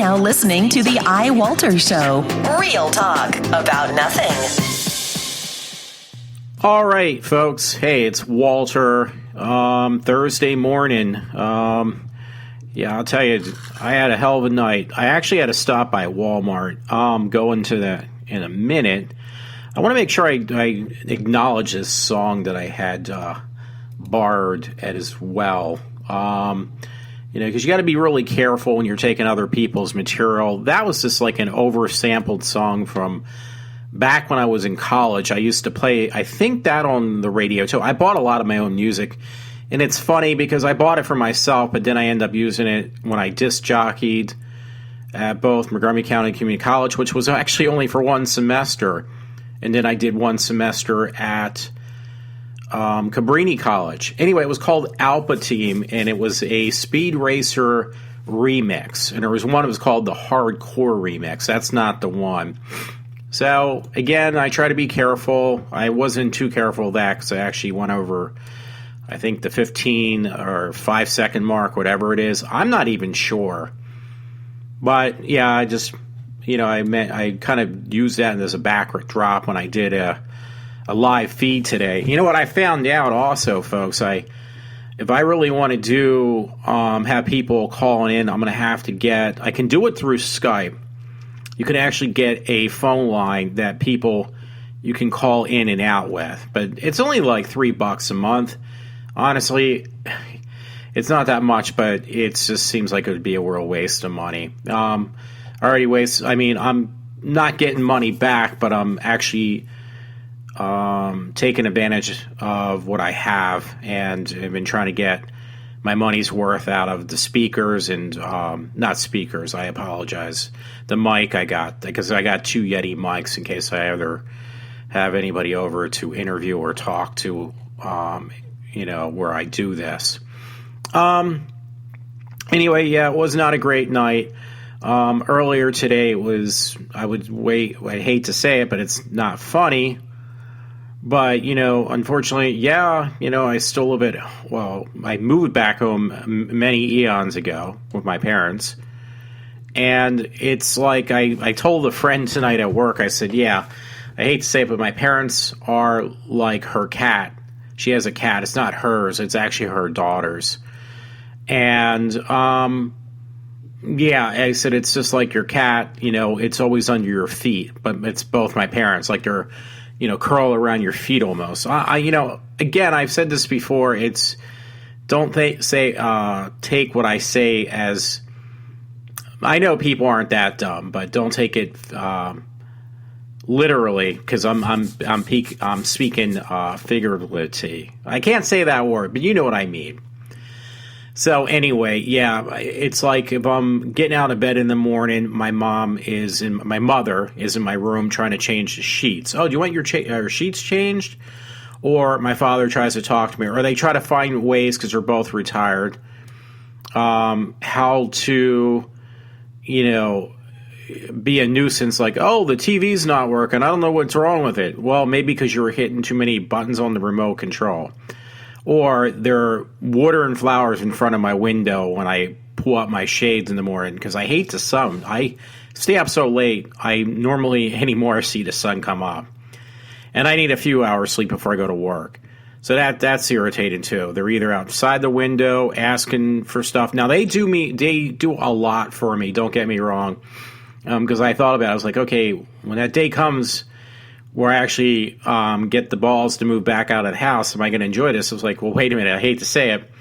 now listening to the iWalter Show. Real talk about nothing. All right, folks. Hey, it's Walter. Thursday morning. Yeah, I'll tell you, I had a hell of a night. I actually had to stop by Walmart. Go into that in a minute. I want to make sure I acknowledge this song that I had borrowed as well. Because you got to be really careful when you're taking other people's material. That was just like an oversampled song from back when I was in college. I used to play, I think, that on the radio too. I bought a lot of my own music, and it's funny because I bought it for myself, but then I end up using it when I disc jockeyed at both Montgomery County Community College, which was actually only for one semester, and then I did one semester at Cabrini College. Anyway, it was called Alpha Team, and it was a Speed Racer remix. And there was one that was called the Hardcore remix. That's not the one. So, again, I try to be careful. I wasn't too careful of that because I actually went over, I think, the 15 or 5 second mark, whatever it is. I'm not even sure. But, yeah, I just, I kind of used that as a backdrop when I did a live feed today. You know what I found out also, folks? If I really want to do have people calling in, I'm going to have to I can do it through Skype. You can actually get a phone line that you can call in and out with, but it's only like $3 a month. Honestly, it's not that much, but it just seems like it would be a real waste of money. I'm not getting money back, but I'm actually taking advantage of what I have, and have been trying to get my money's worth out of the speakers and not speakers. I apologize. The mic I got, because I got 2 Yeti mics in case I ever have anybody over to interview or talk to, where I do this. Anyway, yeah, it was not a great night. Earlier today I hate to say it, but it's not funny. But, unfortunately, I still live I moved back home many eons ago with my parents. And it's like I told a friend tonight at work, I said, I hate to say it, but my parents are like her cat. She has a cat. It's not hers. It's actually her daughter's. And, I said, it's just like your cat, it's always under your feet. But it's both my parents, like they're, curl around your feet almost. Again, I've said this before. It's don't take what I say as. I know people aren't that dumb, but don't take it literally, because I'm speaking figuratively. I can't say that word, but you know what I mean. So anyway, it's like if I'm getting out of bed in the morning, my mother is in my room trying to change the sheets. Oh, do you want your sheets changed? Or my father tries to talk to me, or they try to find ways, because they're both retired, how to, be a nuisance. Like, oh, the TV's not working. I don't know what's wrong with it. Well, maybe because you were hitting too many buttons on the remote control. Or there are water and flowers in front of my window when I pull up my shades in the morning, because I hate the sun. I stay up so late, I normally anymore see the sun come up. And I need a few hours sleep before I go to work. So that's irritating too. They're either outside the window asking for stuff. Now they do a lot for me, don't get me wrong. Because I thought about it, I was like, okay, when that day comes where I actually get the balls to move back out of the house, am I going to enjoy this? I was like, well, wait a minute, I hate to say it.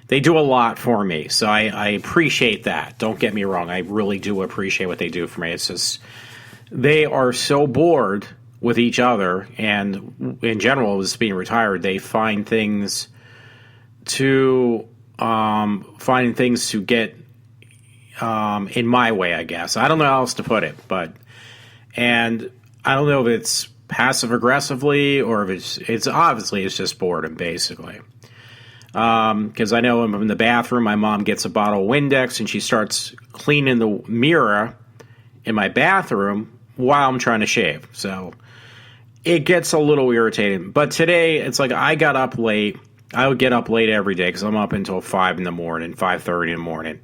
They do a lot for me, so I appreciate that. Don't get me wrong, I really do appreciate what they do for me. It's just, they are so bored with each other, and in general, as being retired, they find things to get in my way, I guess. I don't know how else to put it, and I don't know if it's passive aggressively or if it's obviously it's just boredom, basically. Because I know I'm in the bathroom, my mom gets a bottle of Windex and she starts cleaning the mirror in my bathroom while I'm trying to shave. So it gets a little irritating. But today, it's like I got up late. I would get up late every day because I'm up until 5 in the morning, 5:30 in the morning.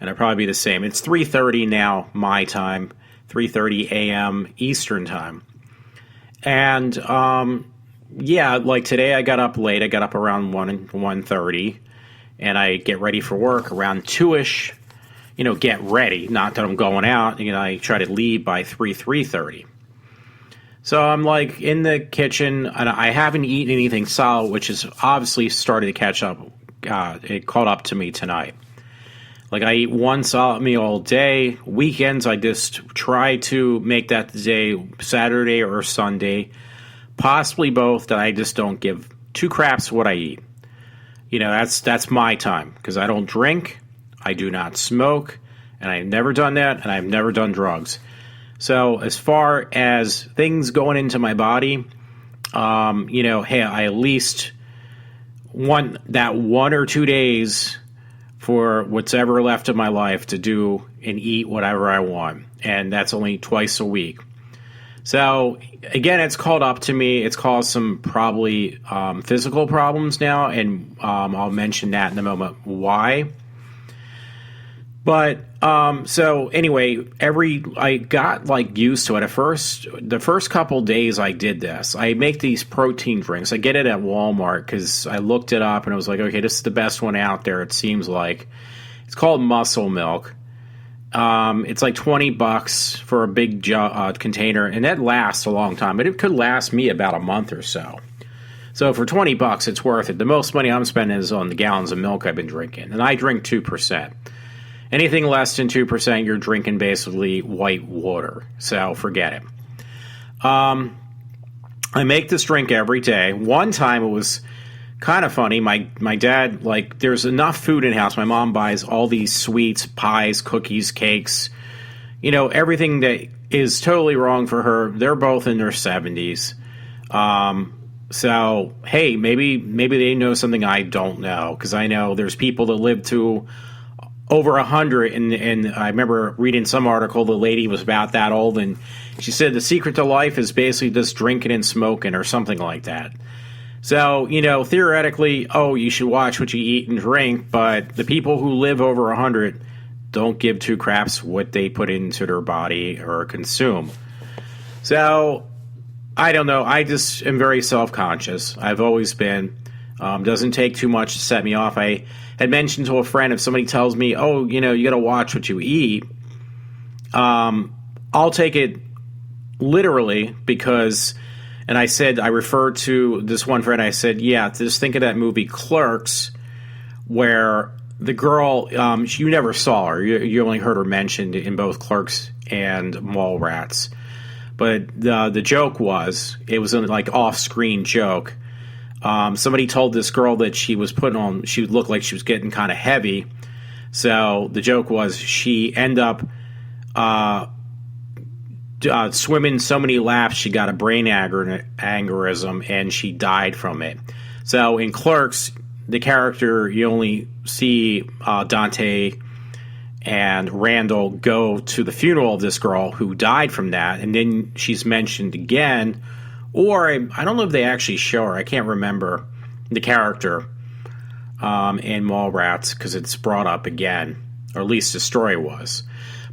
and it'll probably be the same. It's 3:30 now, my time, 3:30 a.m. Eastern time. And, yeah, like today I got up late. I got up around 1:30, and I get ready for work around 2-ish. Get ready. Not that I'm going out. I try to leave by 3:30. So I'm like in the kitchen, and I haven't eaten anything solid, which has obviously started to catch up. It caught up to me tonight. Like I eat one solid meal all day. Weekends, I just try to make that the day, Saturday or Sunday, possibly both, that I just don't give two craps what I eat. That's my time, because I don't drink, I do not smoke, and I've never done that, and I've never done drugs. So as far as things going into my body, hey, I at least want that 1 or 2 days for what's ever left of my life to do and eat whatever I want. And that's only twice a week. So again, it's caught up to me. It's caused some probably physical problems now. And I'll mention that in a moment why. But so anyway, I got like used to it. The first couple days I did this. I make these protein drinks. I get it at Walmart because I looked it up and I was like, okay, this is the best one out there. It seems like it's called Muscle Milk. It's like $20 for a big container, and that lasts a long time. But it could last me about a month or so. So for $20, it's worth it. The most money I'm spending is on the gallons of milk I've been drinking, and I drink 2%. Anything less than 2%, you're drinking basically white water. So forget it. I make this drink every day. One time it was kind of funny. My dad, like, there's enough food in the house. My mom buys all these sweets, pies, cookies, cakes. Everything that is totally wrong for her. They're both in their 70s. So, hey, maybe they know something I don't know. Because I know there's people that live to over 100, and I remember reading some article, the lady was about that old, and she said the secret to life is basically just drinking and smoking or something like that. So, theoretically, you should watch what you eat and drink, but the people who live over 100 don't give two craps what they put into their body or consume. So, I don't know. I just am very self-conscious. I've always been. Doesn't take too much to set me off. I had mentioned to a friend, if somebody tells me, you got to watch what you eat, I'll take it literally because, and I referred to this one friend, I said, yeah, just think of that movie Clerks, where the girl, you never saw her. You only heard her mentioned in both Clerks and Mallrats. But the joke was, it was an off-screen joke. Somebody told this girl that she was putting on, she would look like she was getting kind of heavy. So the joke was she ended up swimming so many laps she got a brain aneurysm and she died from it. So in Clerks, the character, you only see Dante and Randall go to the funeral of this girl who died from that, and then she's mentioned again. Or I don't know if they actually show her. I can't remember the character in Mallrats because it's brought up again, or at least the story was.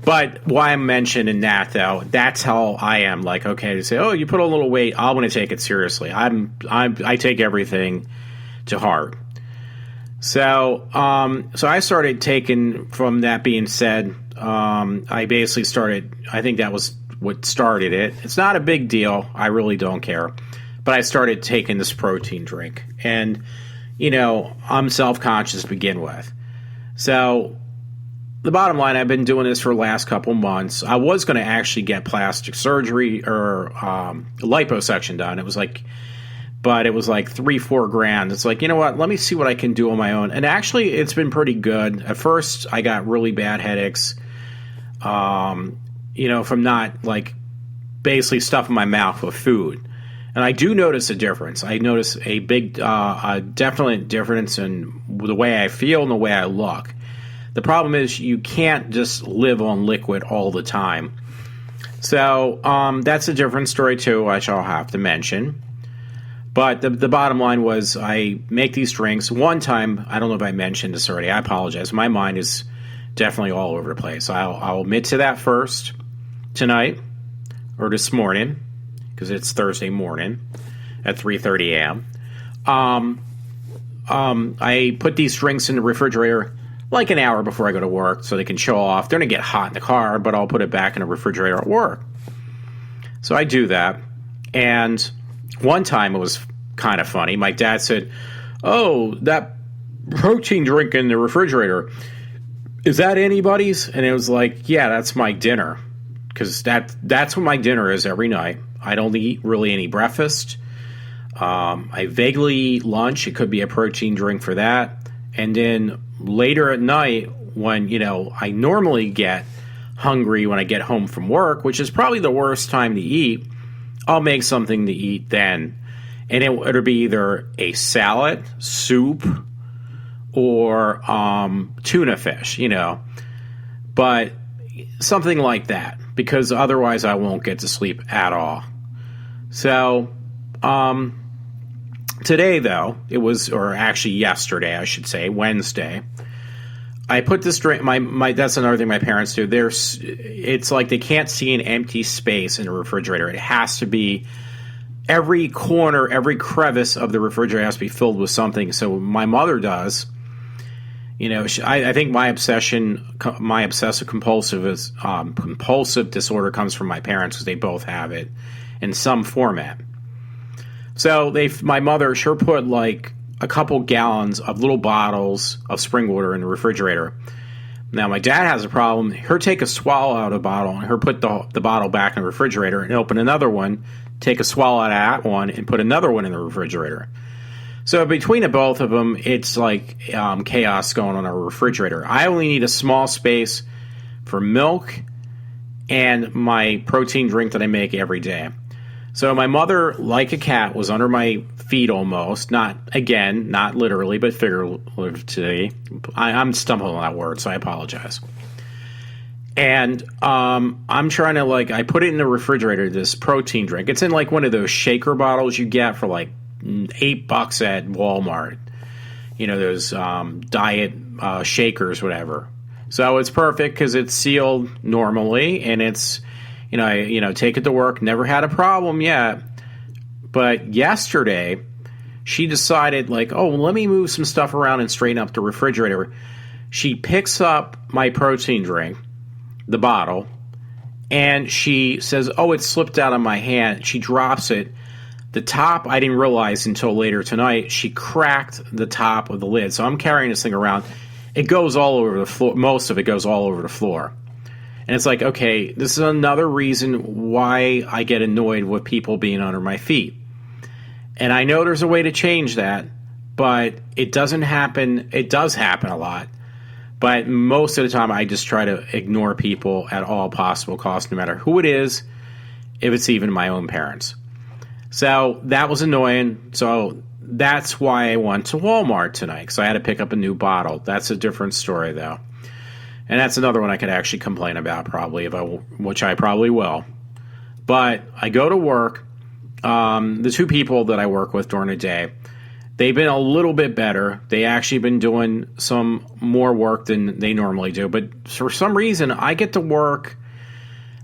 But why I'm mentioning that, though, that's how I am. Like, okay, to say, you put on a little weight, I want to take it seriously. I take everything to heart. So I started taking. From that being said, I basically started. I think that was what started it. It's not a big deal. I really don't care. But I started taking this protein drink. And, I'm self-conscious to begin with. So the bottom line, I've been doing this for the last couple months. I was going to actually get plastic surgery or liposuction done. It was like 3-4 grand. It's like, you know what? Let me see what I can do on my own. And actually, it's been pretty good. At first, I got really bad headaches. From not basically stuffing my mouth with food. And I do notice a difference. I notice a big, definite difference in the way I feel and the way I look. The problem is you can't just live on liquid all the time. So that's a different story too, which I'll have to mention. But the bottom line was I make these drinks. One time, I don't know if I mentioned this already. I apologize. My mind is definitely all over the place. I'll admit to that first tonight or this morning because it's Thursday morning at 3:30 a.m. I put these drinks in the refrigerator like an hour before I go to work so they can chill off. They're going to get hot in the car, but I'll put it back in the refrigerator at work. So I do that. And one time it was kind of funny. My dad said, "Oh, that protein drink in the refrigerator, is that anybody's?" And it was like, "Yeah, that's my dinner." Because that's what my dinner is every night. I don't eat really any breakfast. I vaguely eat lunch. It could be a protein drink for that. And then later at night, when, I normally get hungry when I get home from work, which is probably the worst time to eat, I'll make something to eat then. And it'll be either a salad, soup, or tuna fish, But something like that, because otherwise I won't get to sleep at all. So, today, though, or actually yesterday, I should say, Wednesday, I put this drink, that's another thing my parents do. It's like they can't see an empty space in the refrigerator. It has to be, every corner, every crevice of the refrigerator has to be filled with something. So my mother does. I think my obsessive compulsive disorder comes from my parents because they both have it in some format. So my mother sure put like a couple gallons of little bottles of spring water in the refrigerator. Now my dad has a problem. Her take a swallow out of a bottle and her put the bottle back in the refrigerator and open another one, take a swallow out of that one and put another one in the refrigerator. So between the both of them, it's like chaos going on in our refrigerator. I only need a small space for milk and my protein drink that I make every day. So my mother, like a cat, was under my feet almost. Not literally, but figuratively. I'm stumbling on that word, so I apologize. And I'm trying to, I put it in the refrigerator, this protein drink. It's in like one of those shaker bottles you get for like $8 at Walmart. Those diet shakers, whatever. So it's perfect because it's sealed normally, and it's, I take it to work. Never had a problem yet. But yesterday, she decided, let me move some stuff around and straighten up the refrigerator. She picks up my protein drink, the bottle, and she says, "Oh, it slipped out of my hand." She drops it. The top, I didn't realize until later tonight, she cracked the top of the lid. So I'm carrying this thing around. It goes all over the floor. Most of it goes all over the floor. And it's like, okay, this is another reason why I get annoyed with people being under my feet. And I know there's a way to change that, but it doesn't happen. It does happen a lot. But most of the time, I just try to ignore people at all possible costs, no matter who it is, if it's even my own parents. So that was annoying. So that's why I went to Walmart tonight, because I had to pick up a new bottle. That's a different story, though. And that's another one I could actually complain about, probably, which I probably will. But I go to work. The two people that I work with during the day, they've been a little bit better. They actually been doing some more work than they normally do. But for some reason, I get to work.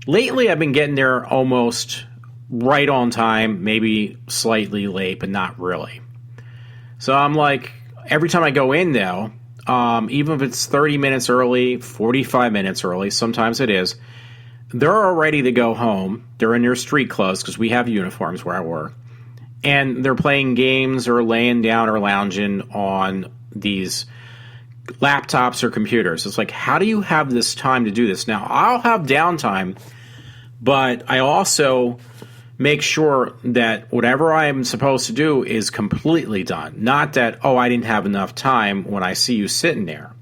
Lately, I've been getting there almost right on time, maybe slightly late, but not really. So I'm like, every time I go in, though, even if it's 30 minutes early, 45 minutes early, sometimes it is, they're all ready to go home. They're in their street clothes because we have uniforms where I work. And they're playing games or laying down or lounging on these laptops or computers. It's like, how do you have this time to do this? Now, I'll have downtime, but I also make sure that whatever I'm supposed to do is completely done. Not that, I didn't have enough time when I see you sitting there.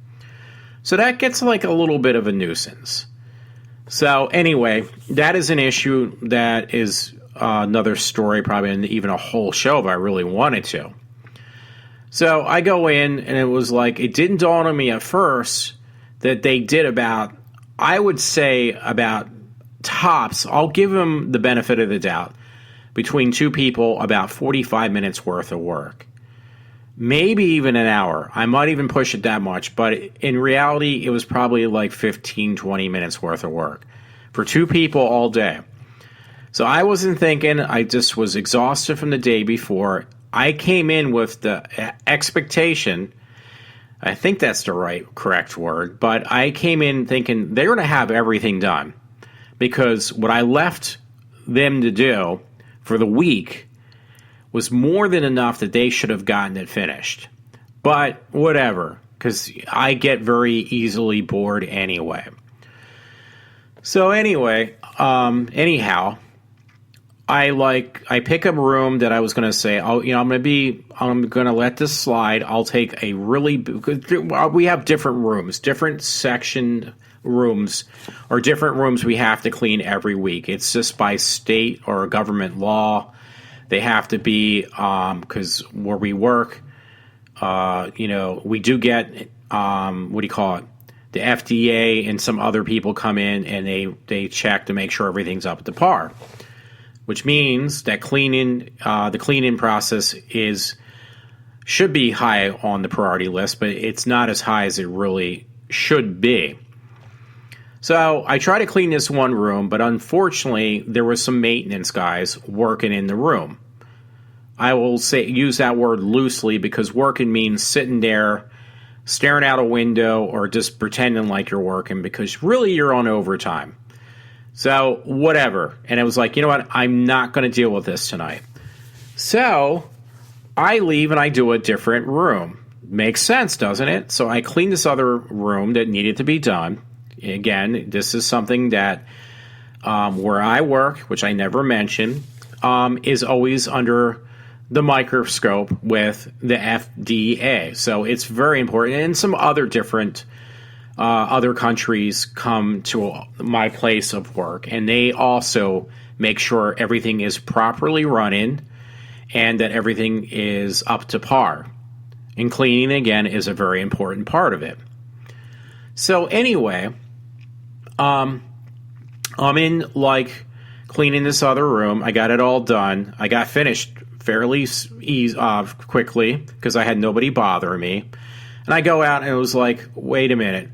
So that gets like a little bit of a nuisance. So anyway, that is an issue that is another story, probably even a whole show if I really wanted to. So I go in, and it was like, it didn't dawn on me at first that they did about tops, I'll give them the benefit of the doubt, between two people, about 45 minutes worth of work. maybe even an hour. I might even push it that much, but in reality, it was probably like 15, 20 minutes worth of work for 2 people all day. So I wasn't thinking, I just was exhausted from the day before. I came in with the expectation, I think that's the correct word, but I came in thinking they're going to have everything done, because what I left them to do for the week was more than enough that they should have gotten it finished. But whatever, because I get very easily bored anyway. So anyway, anyhow, I pick a room that I was going to say, I'm going to let this slide. I'll take a we have different rooms, different section rooms, or different rooms we have to clean every week. It's just by state or government law. They have to be, because where we work, we do get, the FDA and some other people come in and they check to make sure everything's up to par, which means that the cleaning process should be high on the priority list, but it's not as high as it really should be. So I try to clean this one room, but unfortunately, there was some maintenance guys working in the room. I will use that word loosely, because working means sitting there, staring out a window, or just pretending like you're working, because really you're on overtime. So whatever. And it was like, you know what? I'm not going to deal with this tonight. So I leave and I do a different room. Makes sense, doesn't it? So I clean this other room that needed to be done. Again, this is something that where I work, which I never mentioned, is always under the microscope with the FDA. So it's very important. And some other different other countries come to my place of work, and they also make sure everything is properly running and that everything is up to par. And cleaning, again, is a very important part of it. So anyway, I'm in cleaning this other room. I got it all done. I got finished fairly quickly because I had nobody bothering me. And I go out and it was like, wait a minute.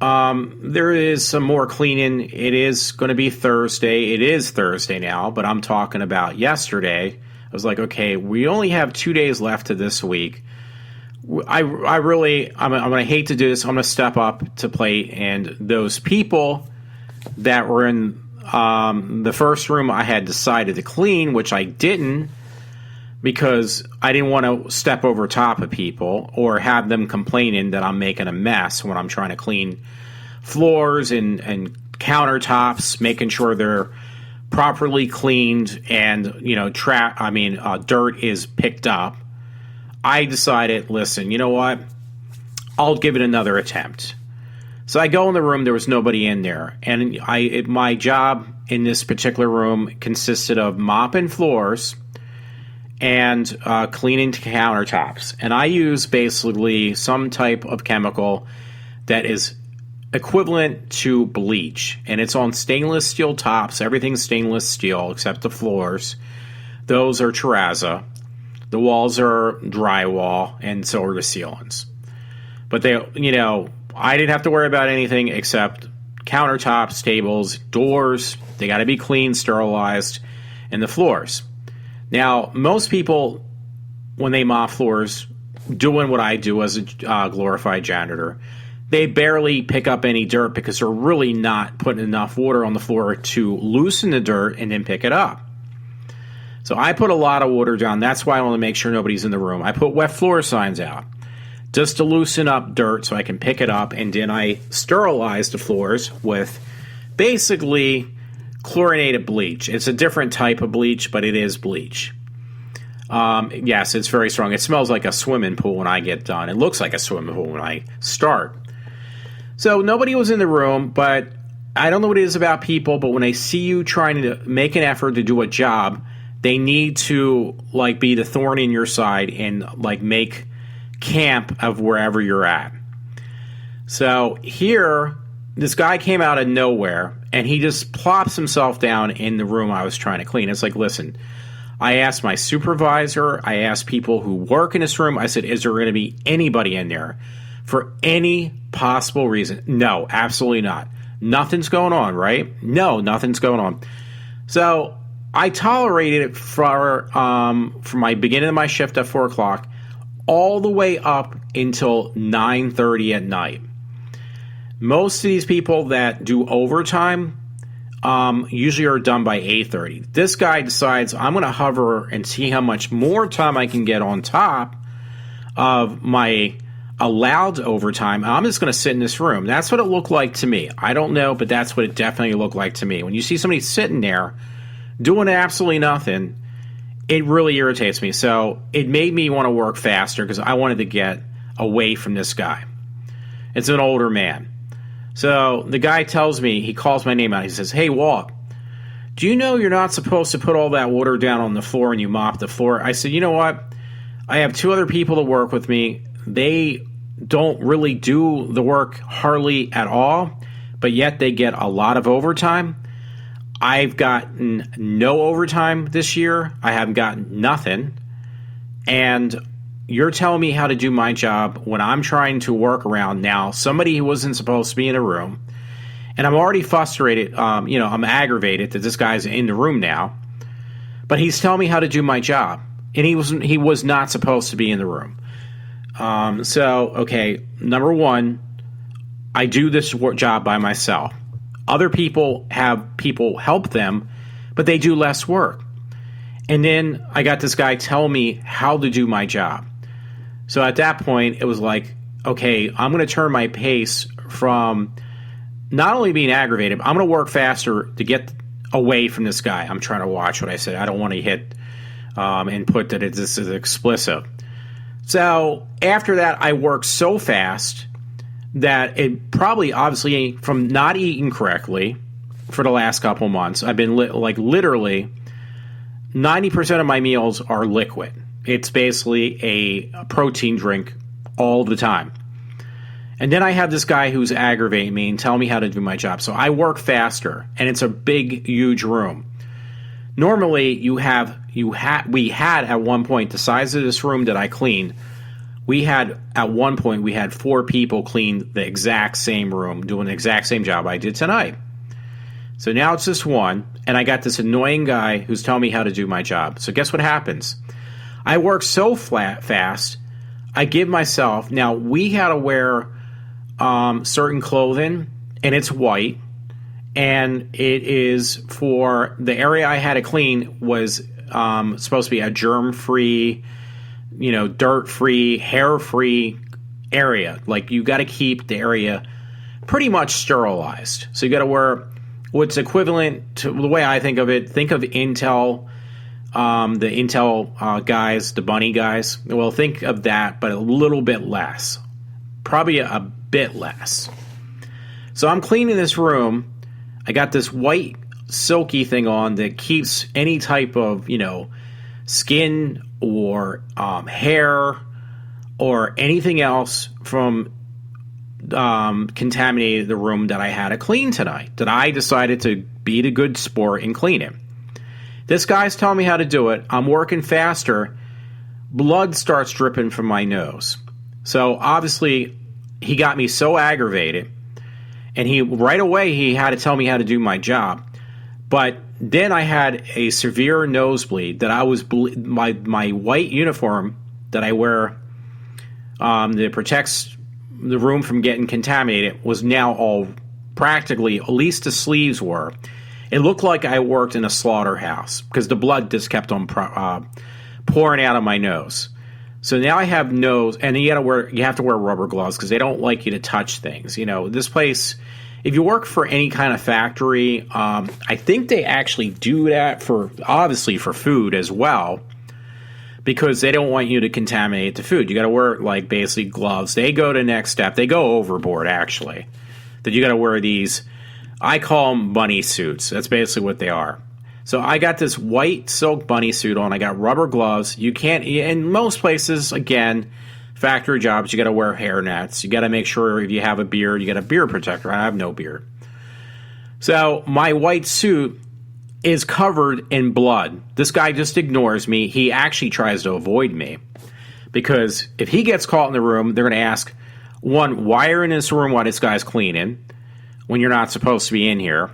There is some more cleaning. It is going to be Thursday. It is Thursday now, but I'm talking about yesterday. I was like, okay, we only have 2 days left to this week. I'm going to hate to do this. I'm going to step up to plate. And those people that were in the first room I had decided to clean, which I didn't, because I didn't want to step over top of people or have them complaining that I'm making a mess when I'm trying to clean floors and countertops, making sure they're properly cleaned and, dirt is picked up. I decided, listen, you know what? I'll give it another attempt. So I go in the room. There was nobody in there. And my job in this particular room consisted of mopping floors and cleaning countertops. And I use basically some type of chemical that is equivalent to bleach. And it's on stainless steel tops. Everything's stainless steel except the floors. Those are terrazzo. The walls are drywall, and so are the ceilings. But I didn't have to worry about anything except countertops, tables, doors. They got to be clean, sterilized, and the floors. Now, most people, when they mop floors, doing what I do as a glorified janitor, they barely pick up any dirt because they're really not putting enough water on the floor to loosen the dirt and then pick it up. So I put a lot of water down. That's why I want to make sure nobody's in the room. I put wet floor signs out just to loosen up dirt so I can pick it up, and then I sterilize the floors with basically chlorinated bleach. It's a different type of bleach, but it is bleach. Yes, it's very strong. It smells like a swimming pool when I get done. It looks like a swimming pool when I start. So nobody was in the room, but I don't know what it is about people, but when they see you trying to make an effort to do a job, they need to be the thorn in your side and make camp of wherever you're at. So here, this guy came out of nowhere and he just plops himself down in the room I was trying to clean. It's like, listen, I asked my supervisor, I asked people who work in this room, I said, is there going to be anybody in there for any possible reason? No, absolutely not. Nothing's going on, right? No, nothing's going on. So I tolerated it from my beginning of my shift at 4 o'clock all the way up until 9:30 at night. Most of these people that do overtime usually are done by 8:30. This guy decides I'm going to hover and see how much more time I can get on top of my allowed overtime. I'm just going to sit in this room. That's what it looked like to me. I don't know, but that's what it definitely looked like to me. When you see somebody sitting there doing absolutely nothing, it really irritates me. So it made me want to work faster because I wanted to get away from this guy. It's an older man. So the guy tells me, he calls my name out. He says, hey, Walt, do you know you're not supposed to put all that water down on the floor and you mop the floor? I said, you know what? I have 2 other people to work with me. They don't really do the work hardly at all, but yet they get a lot of overtime. I've gotten no overtime this year. I haven't gotten nothing. And you're telling me how to do my job when I'm trying to work around now somebody who wasn't supposed to be in a room. And I'm already frustrated. I'm aggravated that this guy's in the room now. But he's telling me how to do my job. And he was not supposed to be in the room. Okay, number one, I do this job by myself. Other people have people help them, but they do less work. And then I got this guy tell me how to do my job. So at that point, it was like, okay, I'm going to turn my pace from not only being aggravated, but I'm going to work faster to get away from this guy. I'm trying to watch what I said. I don't want to hit and put that this is explicit. So after that, I worked so fast that it probably, obviously, from not eating correctly for the last couple months, I've been literally 90% of my meals are liquid. It's basically a protein drink all the time. And then I have this guy who's aggravating me and telling me how to do my job. So I work faster, and it's a big, huge room. Normally, we had at one point, the size of this room that I cleaned, at one point, we had 4 people clean the exact same room, doing the exact same job I did tonight. So now it's just one, and I got this annoying guy who's telling me how to do my job. So guess what happens? I work so fast, I give myself, now we had to wear certain clothing, and it's white, and it is for the area I had to clean was supposed to be a germ-free, dirt-free, hair-free area. Like, you got to keep the area pretty much sterilized. So you got to wear what's equivalent to the way I think of it. Think of Intel, the Intel guys, the bunny guys. Well, think of that, but a little bit less. Probably a bit less. So I'm cleaning this room. I got this white silky thing on that keeps any type of, skin or hair or anything else from contaminated the room that I had to clean tonight, that I decided to be the good sport and clean it. This guy's telling me how to do it. I'm working faster. Blood starts dripping from my nose. So obviously he got me so aggravated, and right away he had to tell me how to do my job. But then I had a severe nosebleed that I was my white uniform that I wear that protects the room from getting contaminated was now all practically, at least the sleeves were. It looked like I worked in a slaughterhouse because the blood just kept on pouring out of my nose. So now I have nose, and you have to wear rubber gloves because they don't like you to touch things. This place, if you work for any kind of factory, I think they actually do that obviously for food as well, because they don't want you to contaminate the food. You got to wear basically gloves. They go to the next step. They go overboard actually. That you got to wear these. I call them bunny suits. That's basically what they are. So I got this white silk bunny suit on. I got rubber gloves. You can't, in most places, again, factory jobs, you got to wear hair nets. You got to make sure if you have a beard, you got a beard protector. I have no beard. So my white suit is covered in blood. This guy just ignores me. He actually tries to avoid me. Because if he gets caught in the room, they're going to ask, one, why are you in this room while this guy's cleaning when you're not supposed to be in here?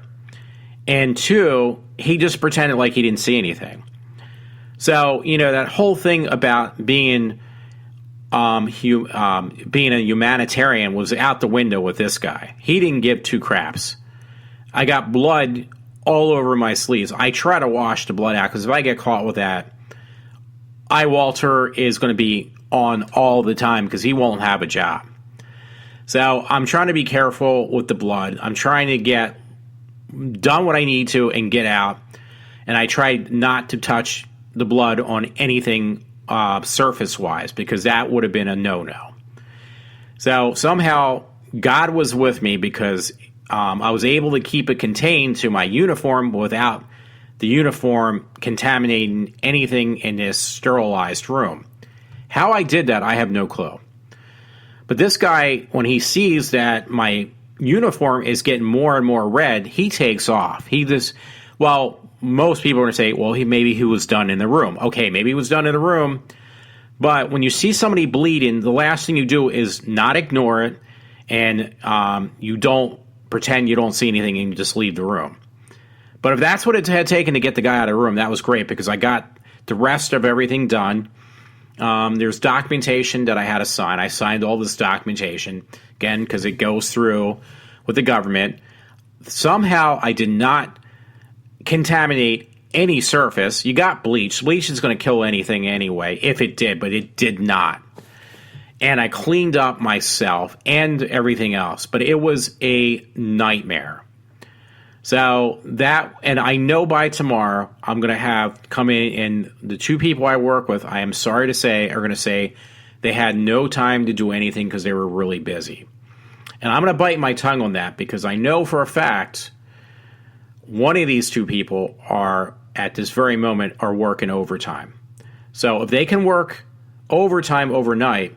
And two, he just pretended like he didn't see anything. So, that whole thing about being being a humanitarian was out the window with this guy. He didn't give two craps. I got blood all over my sleeves. I try to wash the blood out because if I get caught with that, iWalter is going to be on all the time because he won't have a job. So I'm trying to be careful with the blood. I'm trying to get done what I need to and get out. And I try not to touch the blood on anything surface-wise because that would have been a no-no. So somehow God was with me because I was able to keep it contained to my uniform without the uniform contaminating anything in this sterilized room. How I did that, I have no clue. But this guy, when he sees that my uniform is getting more and more red, he takes off. Most people are going to say, well, maybe he was done in the room. Okay, maybe he was done in the room. But when you see somebody bleeding, the last thing you do is not ignore it, and you don't pretend you don't see anything and you just leave the room. But if that's what it had taken to get the guy out of the room, that was great because I got the rest of everything done. There's documentation that I had to sign. I signed all this documentation, again, because it goes through with the government. Somehow I did not contaminate any surface. You got bleach. Bleach is going to kill anything anyway, if it did, but it did not. And I cleaned up myself and everything else, but it was a nightmare. So and I know by tomorrow I'm going to have come in, and the two people I work with, I am sorry to say, are going to say they had no time to do anything because they were really busy. And I'm going to bite my tongue on that because I know for a fact one of these two people are, at this very moment, are working overtime. So if they can work overtime overnight,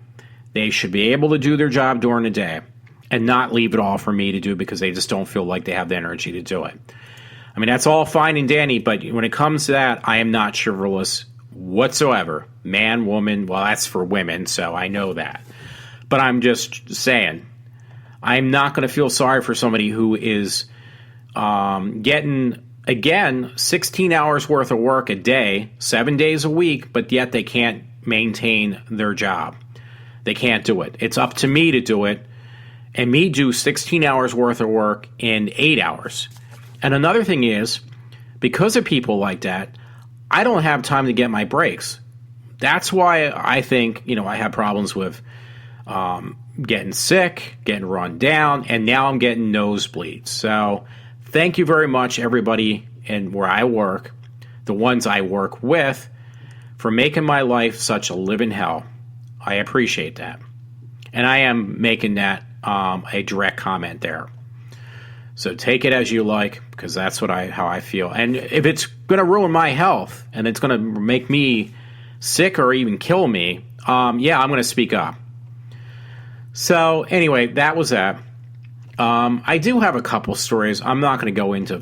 they should be able to do their job during the day and not leave it all for me to do because they just don't feel like they have the energy to do it. I mean, that's all fine and dandy, but when it comes to that, I am not chivalrous whatsoever. Man, woman, well, that's for women, so I know that. But I'm just saying, I'm not going to feel sorry for somebody who is getting, again, 16 hours worth of work a day, 7 days a week, but yet they can't maintain their job. They can't do it. It's up to me to do it. And me do 16 hours worth of work in 8 hours. And another thing is, because of people like that, I don't have time to get my breaks. That's why I think, I have problems with getting sick, getting run down, and now I'm getting nosebleeds. So thank you very much, everybody, and where I work, the ones I work with, for making my life such a living hell. I appreciate that. And I am making that a direct comment there. So take it as you like, because that's how I feel. And if it's going to ruin my health and it's going to make me sick or even kill me, I'm going to speak up. So anyway, that was that. I do have a couple stories. I'm not going to go into a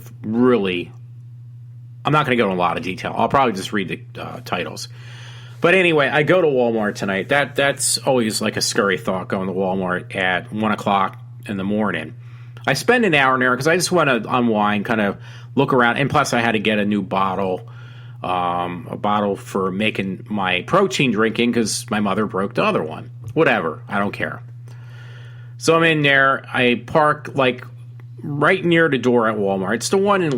lot of detail. I'll probably just read the titles. But anyway, I go to Walmart tonight. That's always like a scary thought, going to Walmart at 1 o'clock in the morning. I spend an hour in there because I just want to unwind, kind of look around. And plus, I had to get a new bottle, a bottle for making my protein drinking because my mother broke the other one. Whatever. I don't care. So I'm in there. I park right near the door at Walmart. It's the one in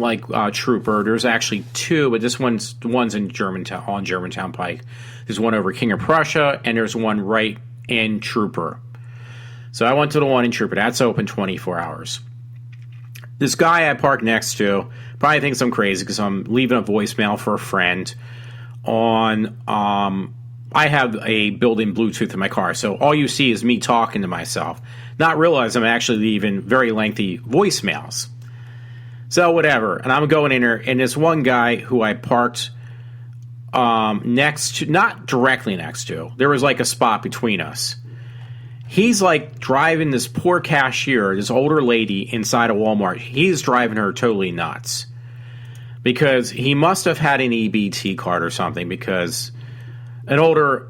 Trooper. There's actually two, but this one's in Germantown, on Germantown Pike. There's one over King of Prussia, and there's one right in Trooper. So I went to the one in Trooper. That's open 24 hours. This guy I parked next to probably thinks I'm crazy because I'm leaving a voicemail for a friend on. I have a built-in Bluetooth in my car, so all you see is me talking to myself, not realize I'm actually leaving very lengthy voicemails. So whatever, and I'm going in there, and this one guy who I parked next to, not directly next to, there was a spot between us. He's driving this poor cashier, this older lady inside a Walmart. He's driving her totally nuts. because he must have had an EBT card or something, because an older,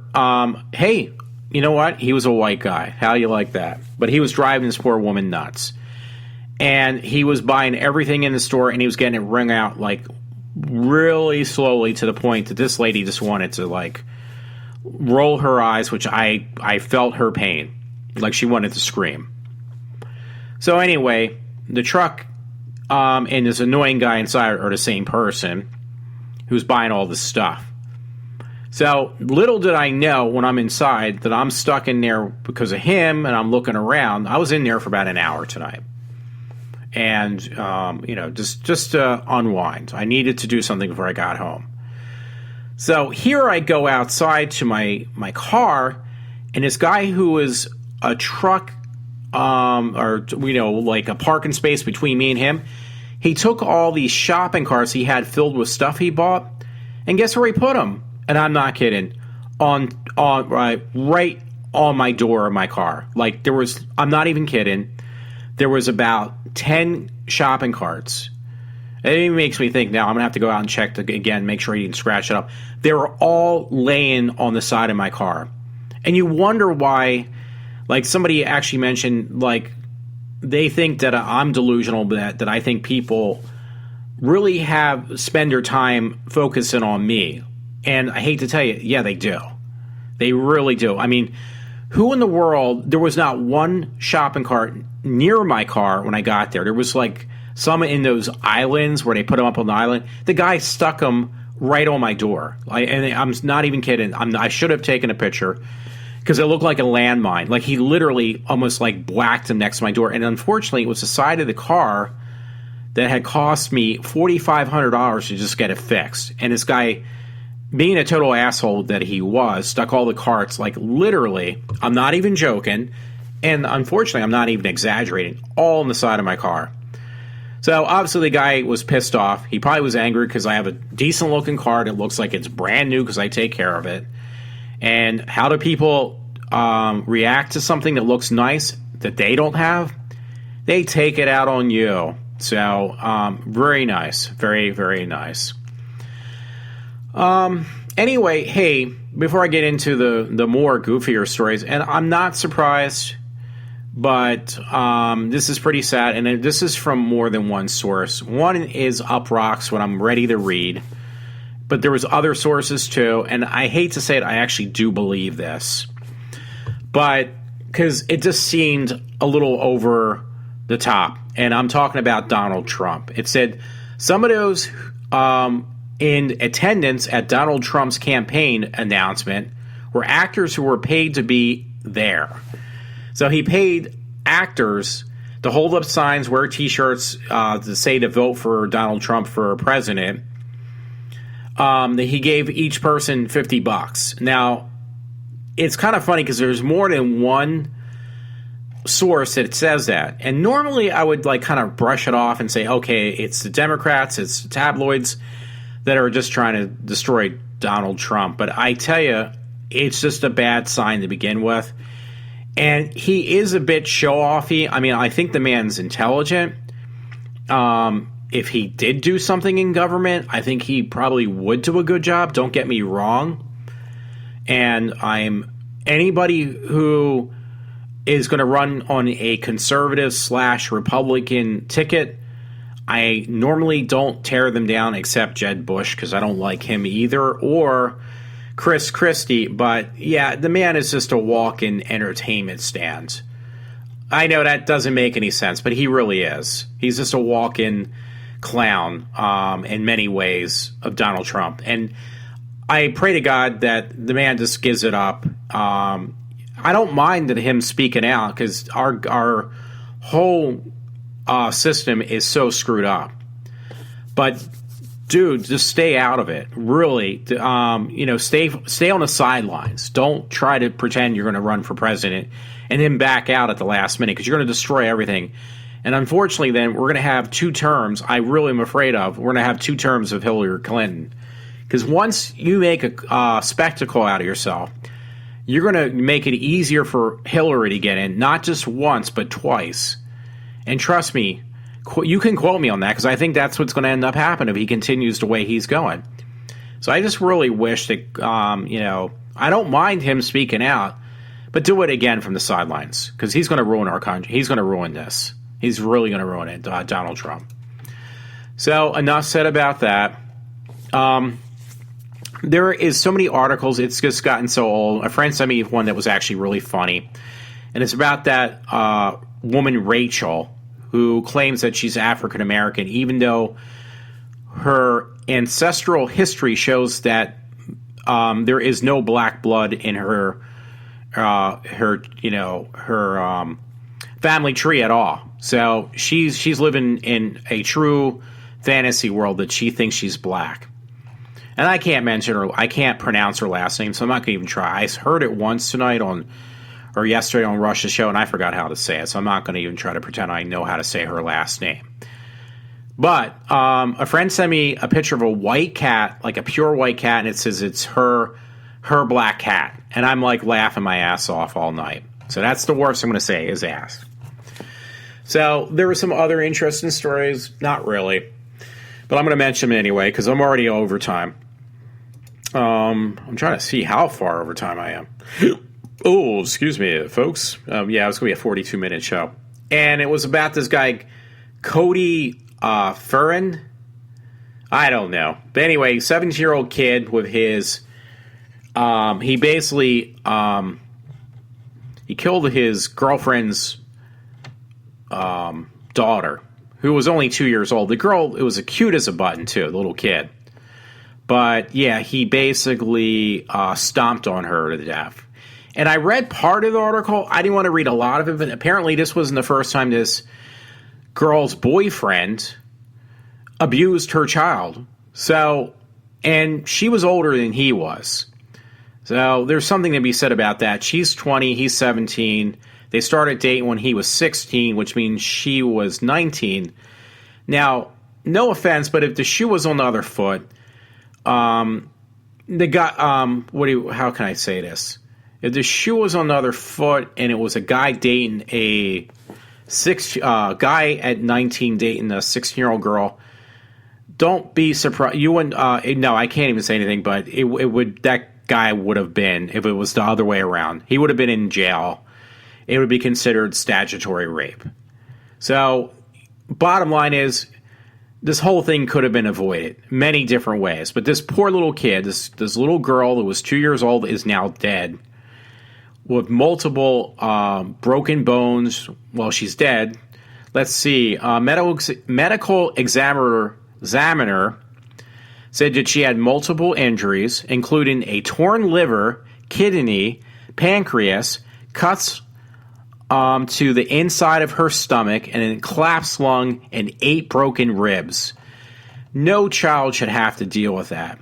hey, you know what? He was a white guy. How do you like that? But he was driving this poor woman nuts. And he was buying everything in the store, and he was getting it rung out, like, really slowly, to the point that this lady just wanted to, like, roll her eyes, which I felt her pain. Like, she wanted to scream. So anyway, the truck and this annoying guy inside are the same person who's buying all this stuff. So little did I know when I'm inside that I'm stuck in there because of him, and I'm looking around. I was in there for about an hour tonight. And, just to unwind. I needed to do something before I got home. So here I go outside to my car, and this guy who is a truck, like a parking space between me and him, he took all these shopping carts he had filled with stuff he bought, and guess where he put them? And I'm not kidding, right on my door of my car. Like, I'm not even kidding, there was about 10 shopping carts. It even makes me think now I'm going to have to go out and check again, make sure he didn't scratch it up. They were all laying on the side of my car. And you wonder why, like somebody actually mentioned, like, they think that I'm delusional, that I think people really spend their time focusing on me. And I hate to tell you, yeah, they do. They really do. I mean, who in the world, there was not one shopping cart near my car when I got there. There was like some in those islands where they put them up on the island. The guy stuck them right on my door. And I'm not even kidding. I should have taken a picture because it looked like a landmine. Like, he literally almost like whacked him next to my door. And unfortunately, it was the side of the car that had cost me $4,500 to just get it fixed. And this guy, being a total asshole that he was, stuck all the carts, like, literally, I'm not even joking, and unfortunately, I'm not even exaggerating, all on the side of my car. So, obviously, the guy was pissed off. He probably was angry because I have a decent-looking car that looks like it's brand new because I take care of it. And how do people react to something that looks nice that they don't have? They take it out on you. So, very nice. Very, very nice. Anyway, hey, before I get into the more goofier stories, and I'm not surprised, but this is pretty sad, and this is from more than one source. One is Up Rocks, when I'm ready to read, but there was other sources too, and I hate to say it, I actually do believe this, but because it just seemed a little over the top, and I'm talking about Donald Trump. It said some of those in attendance at Donald Trump's campaign announcement were actors who were paid to be there. So he paid actors to hold up signs, wear T-shirts to say to vote for Donald Trump for president. He gave each person $50. Now, it's kind of funny because there's more than one source that says that. And normally I would like kind of brush it off and say, okay, it's the Democrats, it's the tabloids that are just trying to destroy Donald Trump. But I tell you, it's just a bad sign to begin with. And he is a bit show-offy. I mean, I think the man's intelligent. If he did do something in government, I think he probably would do a good job. Don't get me wrong. And anybody who is going to run on a conservative/Republican ticket, I normally don't tear them down except Jeb Bush because I don't like him either, or Chris Christie. But yeah, the man is just a walk-in entertainment stand. I know that doesn't make any sense, but he really is. He's just a walk-in clown in many ways of Donald Trump. And I pray to God that the man just gives it up. I don't mind that him speaking out because our whole system is so screwed up. But dude, just stay out of it. Really, stay on the sidelines. Don't try to pretend you're going to run for president and then back out at the last minute because you're going to destroy everything. And unfortunately, then we're going to have 2 terms. I really am afraid of. We're going to have 2 terms of Hillary Clinton because once you make a spectacle out of yourself, you're going to make it easier for Hillary to get in, not just once, but twice. And trust me, You can quote me on that, because I think that's what's going to end up happening if he continues the way he's going. So I just really wish that, I don't mind him speaking out, but do it again from the sidelines, because he's going to ruin our country. He's going to ruin this. He's really going to ruin it, Donald Trump. So enough said about that. There is so many articles. It's just gotten so old. A friend sent me one that was actually really funny, and it's about that woman, Rachel, who claims that she's African American, even though her ancestral history shows that there is no black blood in her family tree at all. So she's living in a true fantasy world that she thinks she's black. And I can't mention her. I can't pronounce her last name, so I'm not going to even try. I heard it once tonight or yesterday on Rush's show, and I forgot how to say it, so I'm not going to even try to pretend I know how to say her last name. But a friend sent me a picture of a white cat, like a pure white cat, and it says it's her black cat. And I'm like laughing my ass off all night. So that's the worst I'm going to say is ass. So there were some other interesting stories. Not really. But I'm going to mention them anyway, because I'm already over time. I'm trying to see how far over time I am. Oh, excuse me, folks. It's going to be a 42-minute show. And it was about this guy, Cody Furin. I don't know. But anyway, 17-year-old kid with his... he basically... he killed his girlfriend's daughter, who was only 2 years old. The girl, it was cute as a button, too, the little kid. But, yeah, he basically stomped on her to death. And I read part of the article. I didn't want to read a lot of it, but apparently this wasn't the first time this girl's boyfriend abused her child. So, and she was older than he was. So there's something to be said about that. She's 20, he's 17. They started dating when he was 16, which means she was 19. Now, no offense, but if the shoe was on the other foot, how can I say this? If the shoe was on the other foot and it was a guy dating a guy at 19 dating a 16-year-old girl, don't be surprised. You wouldn't. No, I can't even say anything. But it would. That guy would have been, if it was the other way around, he would have been in jail. It would be considered statutory rape. So, bottom line is, this whole thing could have been avoided many different ways. But this poor little kid, this little girl that was 2 years old, is now dead with multiple broken bones. Well, she's dead. Let's see. Medical examiner said that she had multiple injuries, including a torn liver, kidney, pancreas, cuts to the inside of her stomach, and a collapsed lung, and 8 broken ribs. No child should have to deal with that.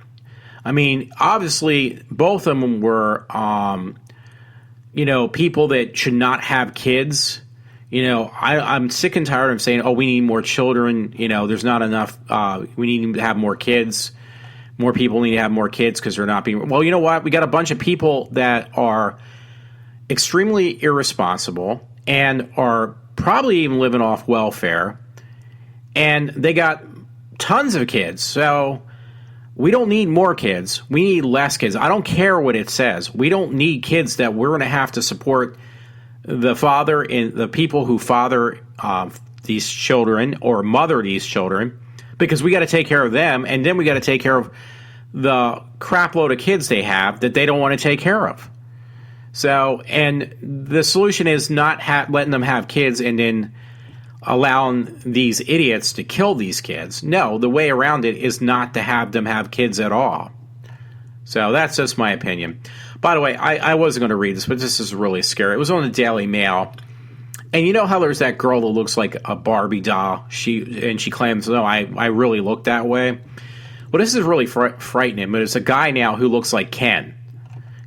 I mean, obviously, both of them were, people that should not have kids. I'm sick and tired of saying, we need more children. There's not enough. We need to have more kids. More people need to have more kids because they're not being. Well, you know what? We got a bunch of people that are extremely irresponsible and are probably even living off welfare. And they got tons of kids. So we don't need more kids. We need less kids. I don't care what it says. We don't need kids that we're going to have to support the father and the people who father these children or mother these children, because we got to take care of them, and then we got to take care of the crap load of kids they have that they don't want to take care of. So, and the solution is not letting them have kids and then allowing these idiots to kill these kids. No, the way around it is not to have them have kids at all. So that's just my opinion. By the way, I wasn't going to read this, but this is really scary. It was on the Daily Mail. And you know how there's that girl that looks like a Barbie doll? She claims, no, I really look that way. Well, this is really frightening, but it's a guy now who looks like Ken.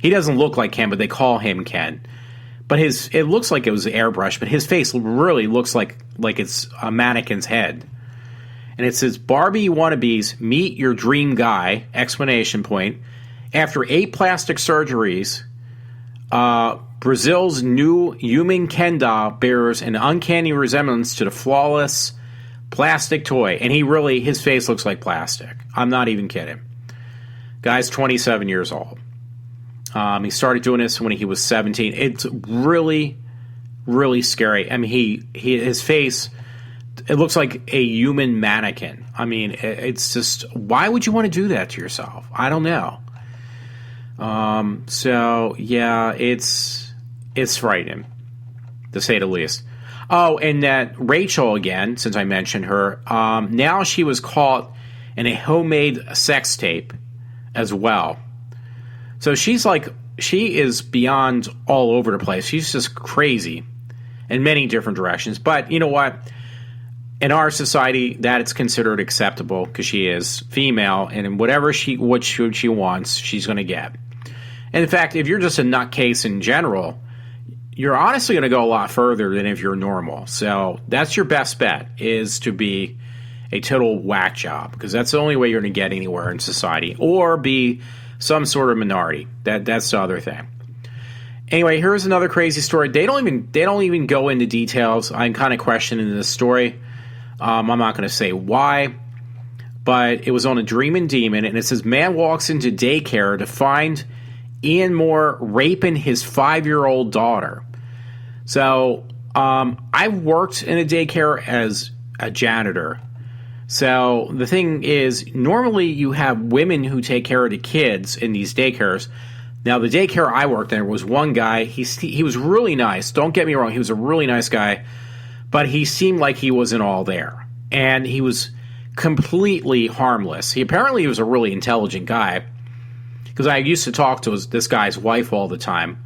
He doesn't look like Ken, but they call him Ken. But it looks like it was airbrushed, but his face really looks like it's a mannequin's head. And it says, Barbie wannabes meet your dream guy, ! After 8 plastic surgeries, Brazil's new human Ken doll bears an uncanny resemblance to the flawless Plastic toy. And his face looks like plastic. I'm not even kidding. Guy's 27 years old. He started doing this when he was 17. It's really, really scary. I mean, his face, it looks like a human mannequin. I mean, it's just, why would you want to do that to yourself? I don't know. So yeah, it's frightening, to say the least. Oh, and that Rachel, again, since I mentioned her, now she was caught in a homemade sex tape as well. So she is beyond all over the place. She's just crazy in many different directions. But you know what? In our society, that it's considered acceptable because she is female, and whatever she wants, she's going to get. And in fact, if you're just a nutcase in general, you're honestly going to go a lot further than if you're normal. So that's your best bet, is to be a total whack job, because that's the only way you're going to get anywhere in society, or be some sort of minority. That's the other thing. Anyway, here's another crazy story. They don't even go into details. I'm kind of questioning this story. I'm not going to say why, but it was on a Dreamin' Demon, and it says, man walks into daycare to find Ian Moore raping his 5-year-old daughter. So I worked in a daycare as a janitor. So the thing is, normally you have women who take care of the kids in these daycares. Now, the daycare I worked in was one guy. He was really nice. Don't get me wrong. He was a really nice guy. But he seemed like he wasn't all there. And he was completely harmless. He apparently was a really intelligent guy, because I used to talk to this guy's wife all the time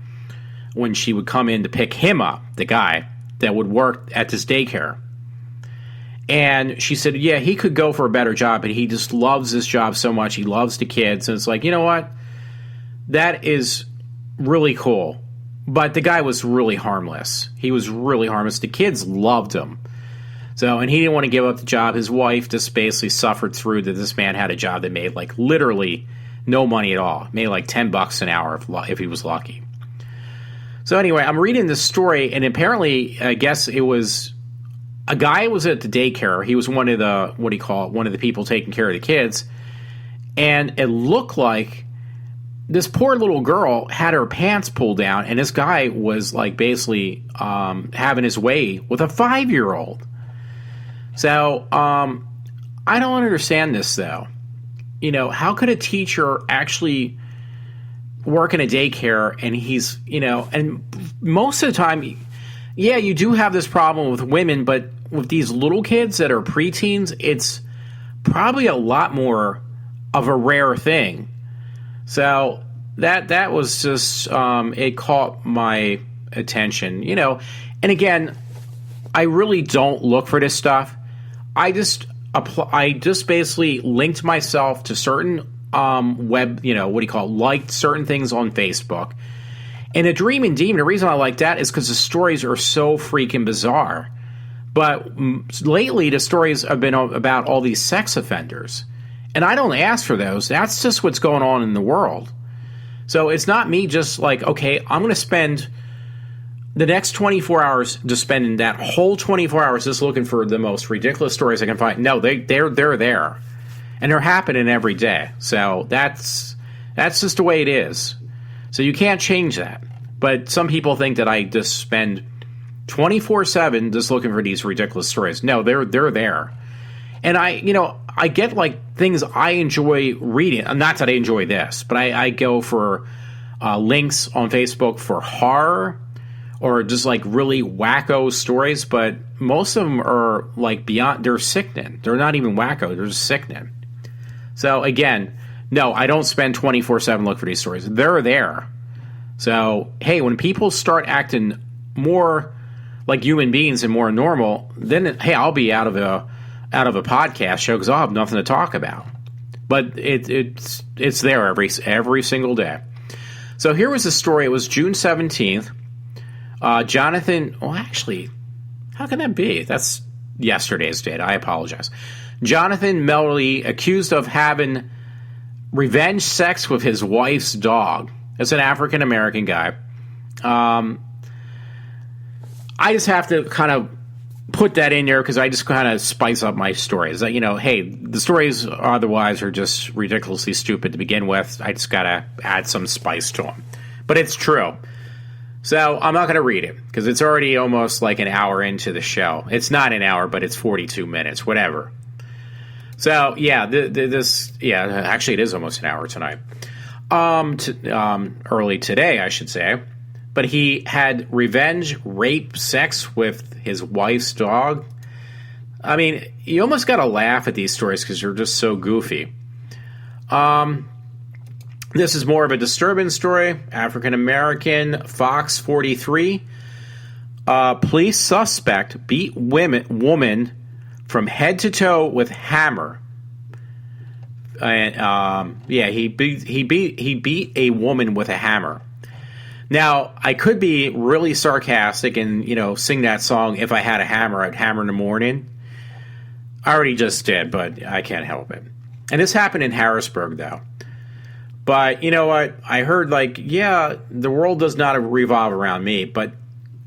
when she would come in to pick him up, the guy that would work at this daycare. And she said, yeah, he could go for a better job, but he just loves this job so much. He loves the kids. And it's like, you know what? That is really cool. But the guy was really harmless. He was really harmless. The kids loved him. So, and he didn't want to give up the job. His wife just basically suffered through that this man had a job that made like literally no money at all. Made like $10 an hour if he was lucky. So anyway, I'm reading this story, and apparently, I guess it was a guy who was at the daycare. He was one of the, one of the people taking care of the kids. And it looked like this poor little girl had her pants pulled down, and this guy was like basically having his way with a 5-year-old. So I don't understand this, though. You know, how could a teacher actually work in a daycare, and he's, you know, and most of the time, yeah, you do have this problem with women, but with these little kids that are preteens, it's probably a lot more of a rare thing. So that was just, it caught my attention, you know. And again, I really don't look for this stuff. I just basically linked myself to certain web, you know, liked certain things on Facebook. And a Dreamin' Demon, the reason I like that is because the stories are so freaking bizarre. But lately, the stories have been about all these sex offenders. And I don't ask for those. That's just what's going on in the world. So it's not me just like, okay, I'm going to spend the next 24 hours just spending that whole 24 hours just looking for the most ridiculous stories I can find. No, they're there. And they're happening every day. So that's just the way it is. So you can't change that. But some people think that I just spend 24/7 just looking for these ridiculous stories. No, they're there. And I get like things I enjoy reading. Not that I enjoy this, but I go for links on Facebook for horror or just like really wacko stories. But most of them are like beyond, they're sickening. They're not even wacko, they're just sickening. So again, no, I don't spend 24/7 looking for these stories. They're there. So, hey, when people start acting more like human beings and more normal, then, hey, I'll be out of a podcast show because I'll have nothing to talk about. But it's there every single day. So here was the story. It was June 17th. Jonathan, well, actually, how can that be? That's yesterday's date. I apologize. Jonathan Melody accused of having revenge sex with his wife's dog. It's an African-American guy. I just have to kind of put that in there because I just kind of spice up my stories. You know, hey, the stories otherwise are just ridiculously stupid to begin with. I just got to add some spice to them. But it's true. So I'm not going to read it because it's already almost like an hour into the show. It's not an hour, but it's 42 minutes, whatever. So, yeah, actually it is almost an hour tonight. Early today, I should say. But he had revenge, rape, sex with his wife's dog. I mean, you almost got to laugh at these stories because they're just so goofy. This is more of a disturbing story. African-American, Fox 43. Police suspect beat woman from head to toe with hammer. And he beat a woman with a hammer. Now, I could be really sarcastic and, you know, sing that song, If I Had a Hammer, I'd Hammer in the Morning. I already just did, but I can't help it. And this happened in Harrisburg, though. But, you know what? I heard, like, yeah, the world does not revolve around me. But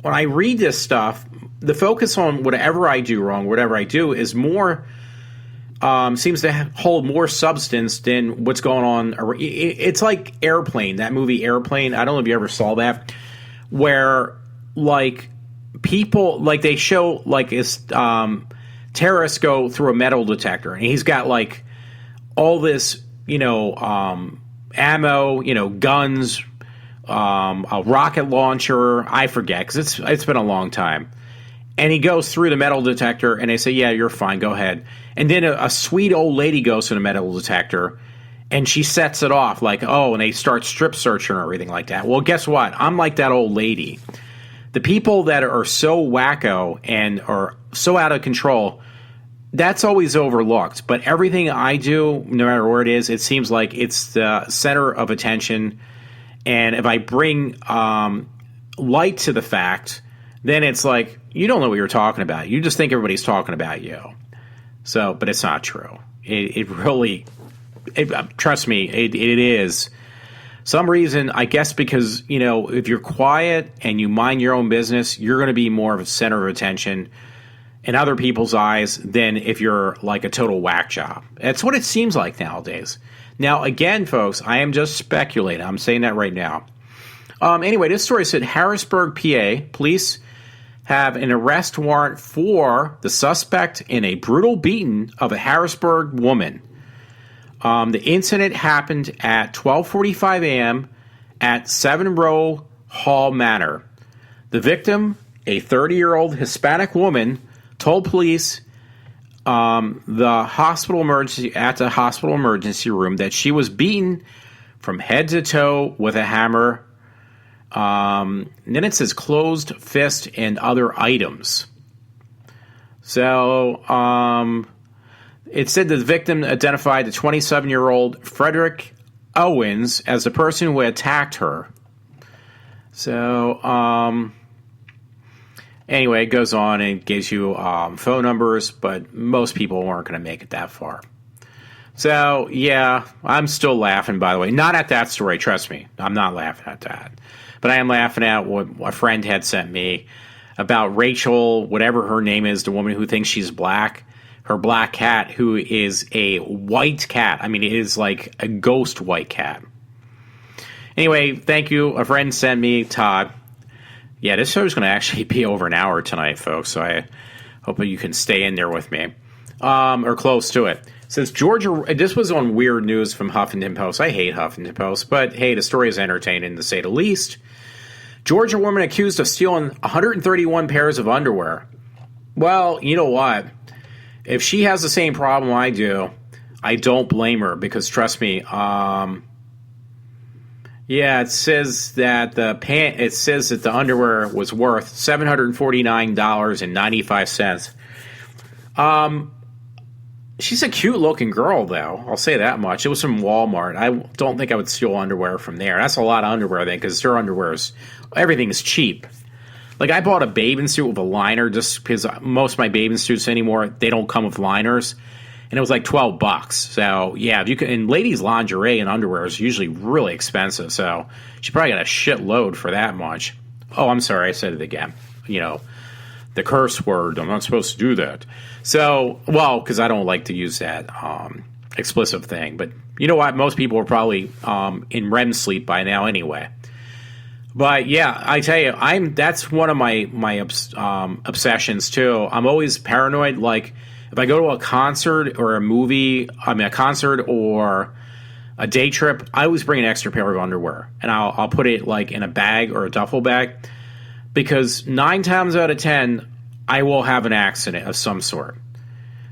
when I read this stuff, the focus on whatever I do wrong, whatever I do, is more... seems to hold more substance than what's going on. It's like Airplane, that movie Airplane. I don't know if you ever saw that, where like people, like they show like this terrorists go through a metal detector, and he's got like all this, you know, ammo, you know, guns, a rocket launcher. I forget because it's been a long time. And he goes through the metal detector, and they say, yeah, you're fine, go ahead. And then a sweet old lady goes to the metal detector, and she sets it off like, oh, and they start strip searching or everything like that. Well, guess what? I'm like that old lady. The people that are so wacko and are so out of control, that's always overlooked. But everything I do, no matter where it is, it seems like it's the center of attention. And if I bring light to the fact, then it's like, you don't know what you're talking about. You just think everybody's talking about you. So, but it's not true. It really, trust me, it is. Some reason, I guess because, you know, if you're quiet and you mind your own business, you're going to be more of a center of attention in other people's eyes than if you're like a total whack job. That's what it seems like nowadays. Now, again, folks, I am just speculating. I'm saying that right now. Anyway, this story said Harrisburg, PA, police have an arrest warrant for the suspect in a brutal beating of a Harrisburg woman. The incident happened at 12:45 a.m. at 7 Row Hall Manor. The victim, a 30-year-old Hispanic woman, told police the hospital emergency room that she was beaten from head to toe with a hammer. And then it says closed fist and other items. So it said the victim identified the 27-year-old Frederick Owens as the person who attacked her. So anyway, it goes on and gives you phone numbers, but most people weren't going to make it that far. So, yeah, I'm still laughing, by the way. Not at that story, trust me. I'm not laughing at that. But I am laughing at what a friend had sent me about Rachel, whatever her name is, the woman who thinks she's black, her black cat, who is a white cat. I mean, it is like a ghost white cat. Anyway, thank you. A friend sent me, Todd. Yeah, this show is going to actually be over an hour tonight, folks, so I hope you can stay in there with me, or close to it. Since Georgia, this was on Weird News from Huffington Post. I hate Huffington Post, but hey, the story is entertaining to say the least. Georgia woman accused of stealing 131 pairs of underwear. Well, you know what? If she has the same problem I do, I don't blame her because trust me, yeah, it says that the underwear was worth $749.95. She's a cute-looking girl, though. I'll say that much. It was from Walmart. I don't think I would steal underwear from there. That's a lot of underwear, then, because their underwear is... everything is cheap. Like, I bought a bathing suit with a liner just because most of my bathing suits anymore, they don't come with liners. And it was like $12. So, yeah, if you can... and ladies' lingerie and underwear is usually really expensive. So, she probably got a shitload for that much. Oh, I'm sorry. I said it again. You know, the curse word. I'm not supposed to do that. So, well, because I don't like to use that explicit thing. But you know what? Most people are probably in REM sleep by now anyway. But yeah, I tell you, that's one of my obsessions too. I'm always paranoid. Like if I go to a concert or a concert or a day trip, I always bring an extra pair of underwear, and I'll put it like in a bag or a duffel bag, because 9 times out of 10 I will have an accident of some sort.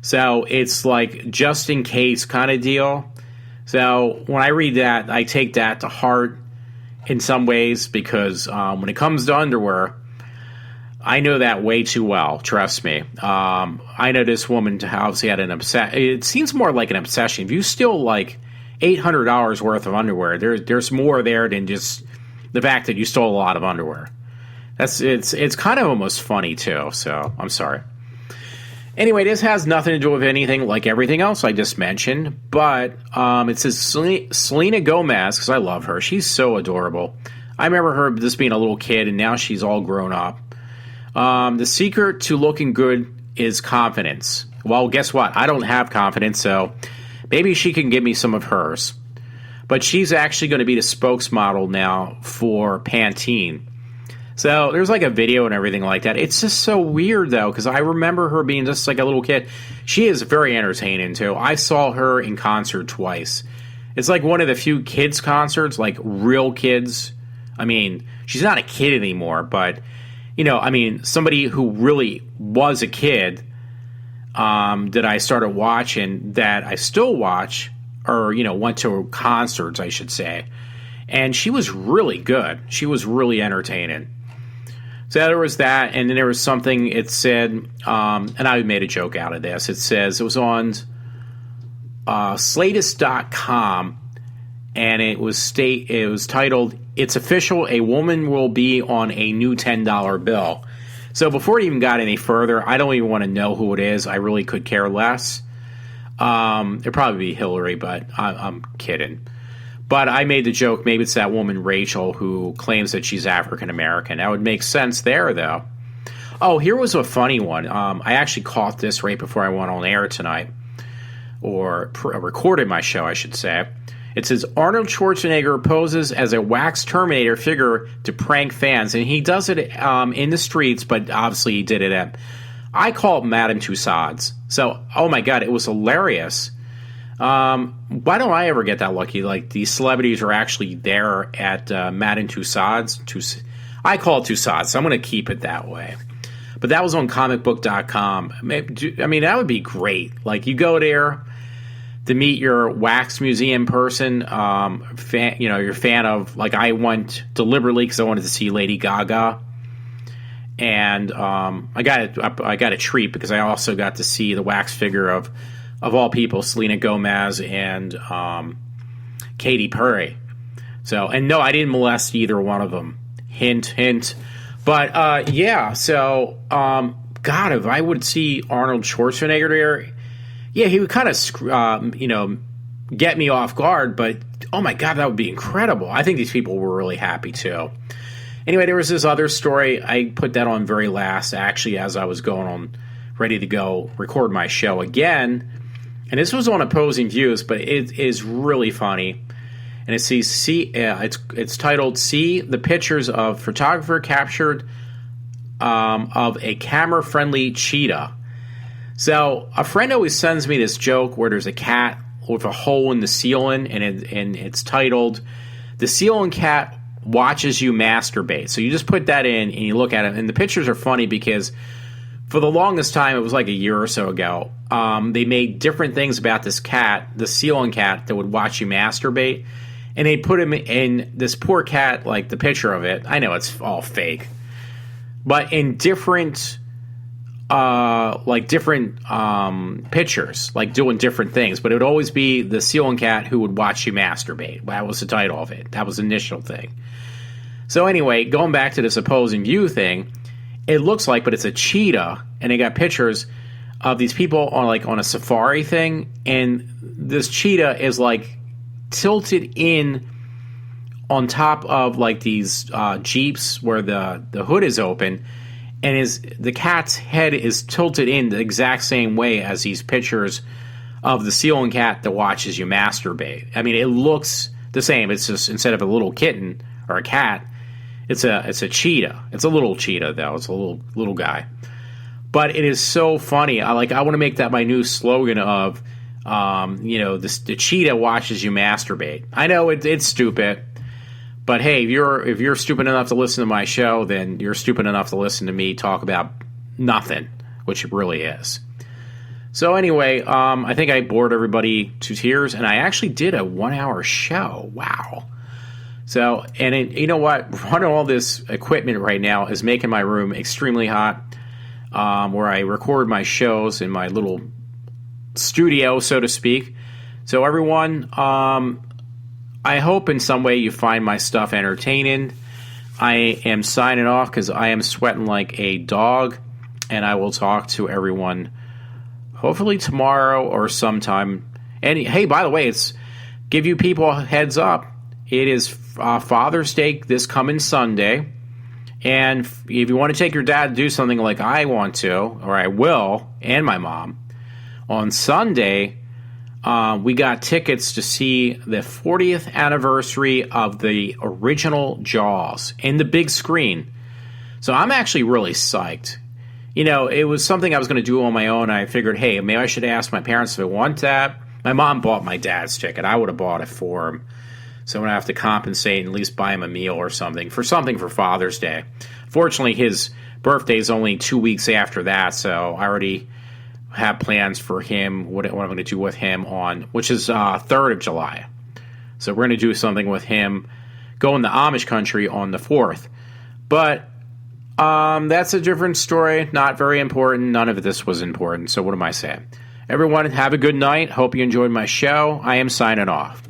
So it's like just in case kind of deal. So when I read that, I take that to heart in some ways, because when it comes to underwear, I know that way too well. Trust me. I know this woman obviously had an obsession. It seems more like an obsession. If you steal like $800 worth of underwear, there's more there than just the fact that you stole a lot of underwear. It's kind of almost funny too. So I'm sorry. Anyway, this has nothing to do with anything like everything else I just mentioned, but it says Selena Gomez, because I love her. She's so adorable. I remember her just being a little kid, and now she's all grown up. The secret to looking good is confidence. Well, guess what? I don't have confidence, so maybe she can give me some of hers. But she's actually going to be the spokesmodel now for Pantene. So there's like a video and everything like that. It's just so weird, though, because I remember her being just like a little kid. She is very entertaining, too. I saw her in concert twice. It's like one of the few kids' concerts, like real kids. I mean, she's not a kid anymore, but, you know, I mean, somebody who really was a kid that I started watching, that I still watch, or, you know, went to concerts, I should say. And she was really good. She was really entertaining. So there was that, and then there was something, it said, and I made a joke out of this. It says, it was on Slatus.com, and it was titled, "It's Official, a Woman Will Be on a New $10 Bill." So before it even got any further, I don't even want to know who it is. I really could care less. It'd probably be Hillary, but I'm kidding. But I made the joke, maybe it's that woman, Rachel, who claims that she's African-American. That would make sense there, though. Oh, here was a funny one. I actually caught this right before I went on air tonight, or recorded my show, I should say. It says, Arnold Schwarzenegger poses as a wax Terminator figure to prank fans. And he does it in the streets, but obviously he did it at, I call it Madame Tussauds. So, oh my God, it was hilarious. Why don't I ever get that lucky? Like, these celebrities are actually there at Madame Tussauds. I call it Tussauds, so I'm going to keep it that way. But that was on comicbook.com. I mean, that would be great. Like, you go there to meet your wax museum person, you're a fan of, like, I went deliberately because I wanted to see Lady Gaga. And I got a treat because I also got to see the wax figure of all people, Selena Gomez and Katy Perry. So, and no, I didn't molest either one of them. Hint, hint. But, yeah, so, God, if I would see Arnold Schwarzenegger there, yeah, he would kind of, get me off guard, but, oh my God, that would be incredible. I think these people were really happy, too. Anyway, there was this other story. I put that on very last, actually, as I was going on, ready to go record my show again. And this was on Opposing Views, but it is really funny. And it's titled, "See the Pictures of Photographer Captured of a Camera-Friendly Cheetah." So a friend always sends me this joke where there's a cat with a hole in the ceiling, and it's titled, "The Ceiling Cat Watches You Masturbate." So you just put that in, and you look at it. And the pictures are funny because for the longest time, it was like a year or so ago, they made different things about this cat, the ceiling cat, that would watch you masturbate. And they put him in this poor cat, like the picture of it. I know it's all fake. But in different pictures, like doing different things. But it would always be the ceiling cat who would watch you masturbate. That was the title of it. That was the initial thing. So anyway, going back to this Opposing View thing, it looks like, but it's a cheetah, and they got pictures of these people on a safari thing, and this cheetah is like tilted in on top of like these Jeeps where the hood is open, and the cat's head is tilted in the exact same way as these pictures of the ceiling cat that watches you masturbate. I mean, it looks the same. It's just, instead of a little kitten or a cat, it's a cheetah. It's a little cheetah, though. It's a little guy. But it is so funny. I want to make that my new slogan of, the cheetah watches you masturbate. I know it's stupid, but hey, if you're stupid enough to listen to my show, then you're stupid enough to listen to me talk about nothing, which it really is. So anyway, I think I bored everybody to tears, and I actually did a 1-hour show. Wow. So, you know what? Running all this equipment right now is making my room extremely hot, where I record my shows in my little studio, so to speak. So everyone, I hope in some way you find my stuff entertaining. I am signing off because I am sweating like a dog, and I will talk to everyone hopefully tomorrow or sometime. And hey, by the way, give you people a heads up. It is Father's Day this coming Sunday. And if you want to take your dad to do something like I want to, or I will, and my mom, on Sunday, we got tickets to see the 40th anniversary of the original Jaws in the big screen. So I'm actually really psyched. It was something I was going to do on my own. I figured, hey, maybe I should ask my parents if they want that. My mom bought my dad's ticket. I would have bought it for him. So I'm going to have to compensate and at least buy him a meal or something for Father's Day. Fortunately, his birthday is only 2 weeks after that, so I already have plans for him, what I'm going to do with him which is 3rd of July. So we're going to do something with him, go in the Amish country on the 4th. But that's a different story, not very important. None of this was important, so what am I saying? Everyone, have a good night. Hope you enjoyed my show. I am signing off.